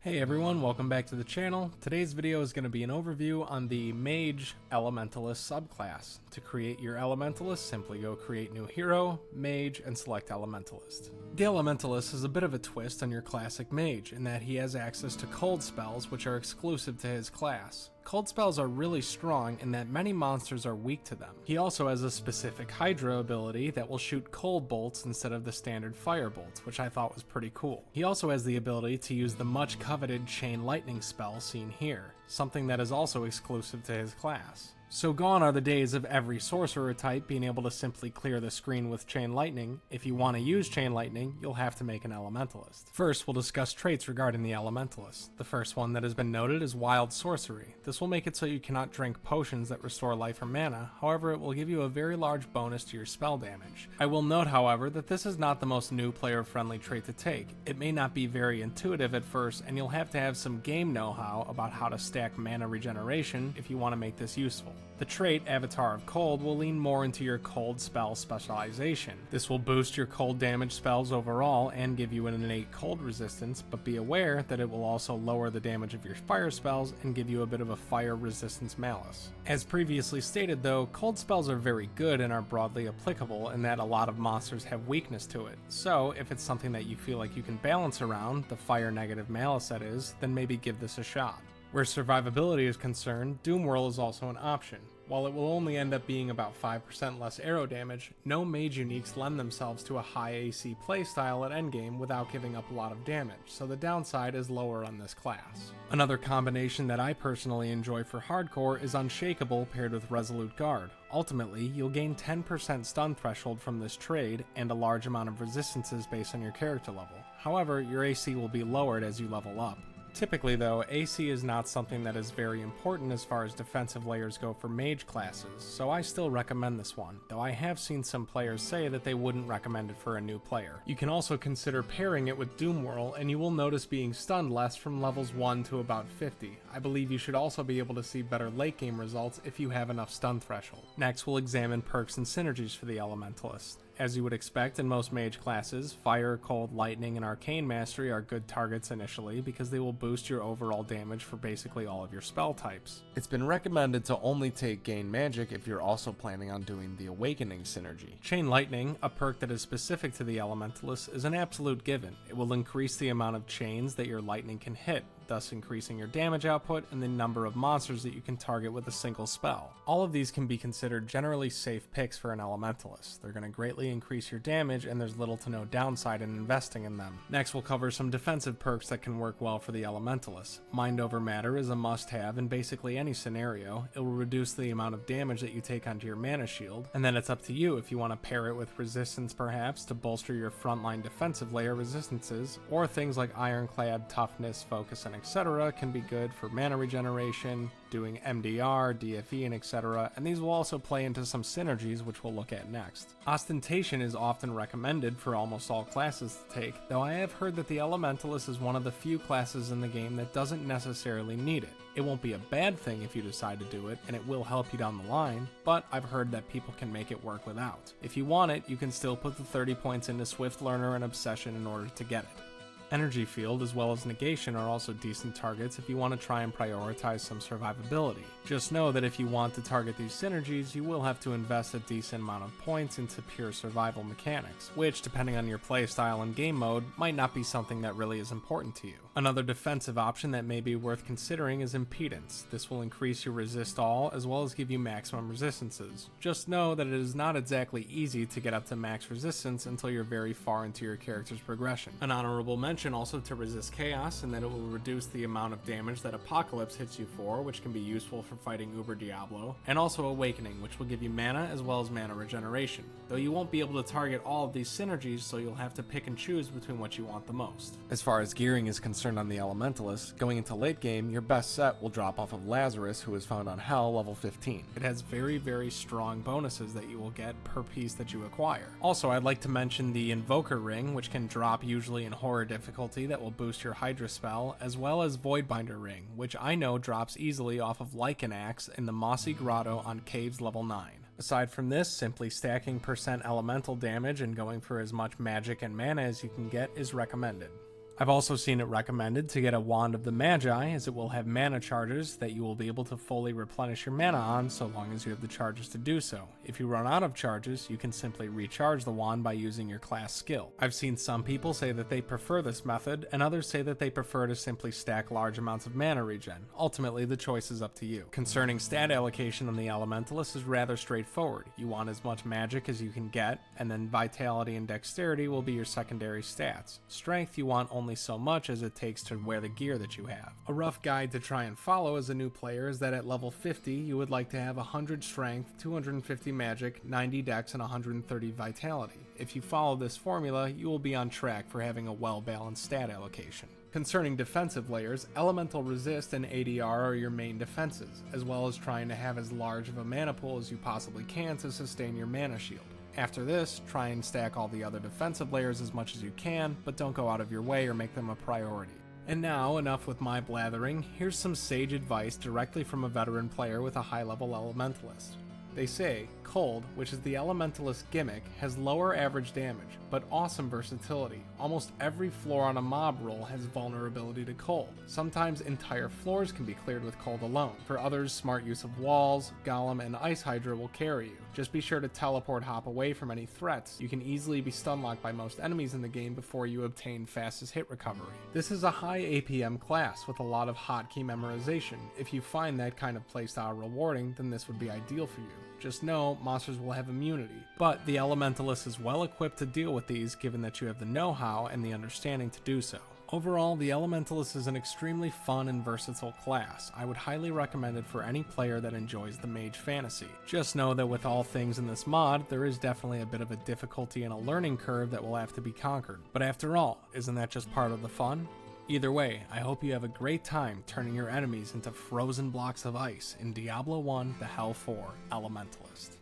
Hey everyone, welcome back to the channel. Today's video is going to be an overview on the Mage Elementalist subclass. To create your Elementalist, simply go create new hero, Mage, and select Elementalist. The Elementalist is a bit of a twist on your classic Mage in that he has access to cold spells which are exclusive to his class. Cold spells are really strong in that many monsters are weak to them. He also has a specific Hydra ability that will shoot cold bolts instead of the standard fire bolts, which I thought was pretty cool. He also has the ability to use the much coveted Chain Lightning spell seen here, something that is also exclusive to his class. So gone are the days of every sorcerer type being able to simply clear the screen with Chain Lightning. If you want to use Chain Lightning, you'll have to make an Elementalist. First, we'll discuss traits regarding the Elementalist. The first one that has been noted is Wild Sorcery. This will make it so you cannot drink potions that restore life or mana, however it will give you a very large bonus to your spell damage. I will note, however, that this is not the most new player-friendly trait to take. It may not be very intuitive at first, and you'll have to have some game know-how about how to stack mana regeneration if you want to make this useful. The trait, Avatar of Cold, will lean more into your cold spell specialization. This will boost your cold damage spells overall and give you an innate cold resistance, but be aware that it will also lower the damage of your fire spells and give you a bit of a fire resistance malus. As previously stated though, cold spells are very good and are broadly applicable in that a lot of monsters have weakness to it, so if it's something that you feel like you can balance around, the fire negative malus that is, then maybe give this a shot. Where survivability is concerned, Doom Whirl is also an option. While it will only end up being about 5% less arrow damage, no mage uniques lend themselves to a high AC playstyle at endgame without giving up a lot of damage, so the downside is lower on this class. Another combination that I personally enjoy for hardcore is Unshakable paired with Resolute Guard. Ultimately, you'll gain 10% stun threshold from this trade and a large amount of resistances based on your character level. However, your AC will be lowered as you level up. Typically though, AC is not something that is very important as far as defensive layers go for mage classes, so I still recommend this one, though I have seen some players say that they wouldn't recommend it for a new player. You can also consider pairing it with Doom Whirl, and you will notice being stunned less from levels 1 to about 50. I believe you should also be able to see better late game results if you have enough stun threshold. Next, we'll examine perks and synergies for the Elementalist. As you would expect in most mage classes, Fire, Cold, Lightning, and Arcane Mastery are good targets initially because they will boost your overall damage for basically all of your spell types. It's been recommended to only take Gain Magic if you're also planning on doing the Awakening synergy. Chain Lightning, a perk that is specific to the Elementalist, is an absolute given. It will increase the amount of chains that your lightning can hit, thus increasing your damage output and the number of monsters that you can target with a single spell. All of these can be considered generally safe picks for an Elementalist. They're going to greatly increase your damage and there's little to no downside in investing in them. Next we'll cover some defensive perks that can work well for the Elementalist. Mind over Matter is a must-have in basically any scenario. It will reduce the amount of damage that you take onto your mana shield, and then it's up to you if you want to pair it with Resistance perhaps to bolster your frontline defensive layer resistances, or things like Ironclad, Toughness, Focus, and etc. can be good for mana regeneration, doing MDR, DFE, and etc., and these will also play into some synergies which we'll look at next. Ostentation is often recommended for almost all classes to take, though I have heard that the Elementalist is one of the few classes in the game that doesn't necessarily need it. It won't be a bad thing if you decide to do it, and it will help you down the line, but I've heard that people can make it work without. If you want it, you can still put the 30 points into Swift Learner and Obsession in order to get it. Energy Field as well as Negation are also decent targets if you want to try and prioritize some survivability. Just know that if you want to target these synergies, you will have to invest a decent amount of points into pure survival mechanics, which, depending on your playstyle and game mode, might not be something that really is important to you. Another defensive option that may be worth considering is Impedance. This will increase your resist all as well as give you maximum resistances. Just know that it is not exactly easy to get up to max resistance until you're very far into your character's progression. An honorable mention also to resist chaos, and that it will reduce the amount of damage that Apocalypse hits you for, which can be useful for fighting Uber Diablo, and also Awakening, which will give you mana as well as mana regeneration, though you won't be able to target all of these synergies, so you'll have to pick and choose between what you want the most. As far as gearing is concerned on the Elementalist, going into late game, your best set will drop off of Lazarus, who is found on Hell level 15. It has very strong bonuses that you will get per piece that you acquire. Also, I'd like to mention the Invoker Ring, which can drop usually in horror difficulty that will boost your Hydra spell, as well as Voidbinder Ring, which I know drops easily off of Lycan Axe in the Mossy Grotto on Caves level 9. Aside from this, simply stacking percent elemental damage and going for as much magic and mana as you can get is recommended. I've also seen it recommended to get a Wand of the Magi, as it will have mana charges that you will be able to fully replenish your mana on so long as you have the charges to do so. If you run out of charges, you can simply recharge the wand by using your class skill. I've seen some people say that they prefer this method, and others say that they prefer to simply stack large amounts of mana regen. Ultimately, the choice is up to you. Concerning stat allocation on the Elementalist is rather straightforward. You want as much magic as you can get, and then vitality and dexterity will be your secondary stats. Strength you want only so much as it takes to wear the gear that you have. A rough guide to try and follow as a new player is that at level 50 you would like to have 100 strength, 250 magic, 90 dex, and 130 vitality. If you follow this formula, you will be on track for having a well-balanced stat allocation. Concerning defensive layers, Elemental Resist and ADR are your main defenses, as well as trying to have as large of a mana pool as you possibly can to sustain your mana shield. After this, try and stack all the other defensive layers as much as you can, but don't go out of your way or make them a priority. And now, enough with my blathering, here's some sage advice directly from a veteran player with a high-level Elementalist. They say, Cold, which is the Elementalist gimmick, has lower average damage, but awesome versatility. Almost every floor on a mob roll has vulnerability to cold. Sometimes entire floors can be cleared with cold alone. For others, smart use of walls, golem, and ice hydra will carry you. Just be sure to teleport hop away from any threats. You can easily be stun locked by most enemies in the game before you obtain fastest hit recovery. This is a high APM class with a lot of hotkey memorization. If you find that kind of playstyle rewarding, then this would be ideal for you. Just know, monsters will have immunity, but the Elementalist is well equipped to deal with these given that you have the know-how and the understanding to do so. Overall, the Elementalist is an extremely fun and versatile class. I would highly recommend it for any player that enjoys the mage fantasy. Just know that with all things in this mod, there is definitely a bit of a difficulty and a learning curve that will have to be conquered. But after all, isn't that just part of the fun? Either way, I hope you have a great time turning your enemies into frozen blocks of ice in Diablo 1: The Hell 4 Elementalist.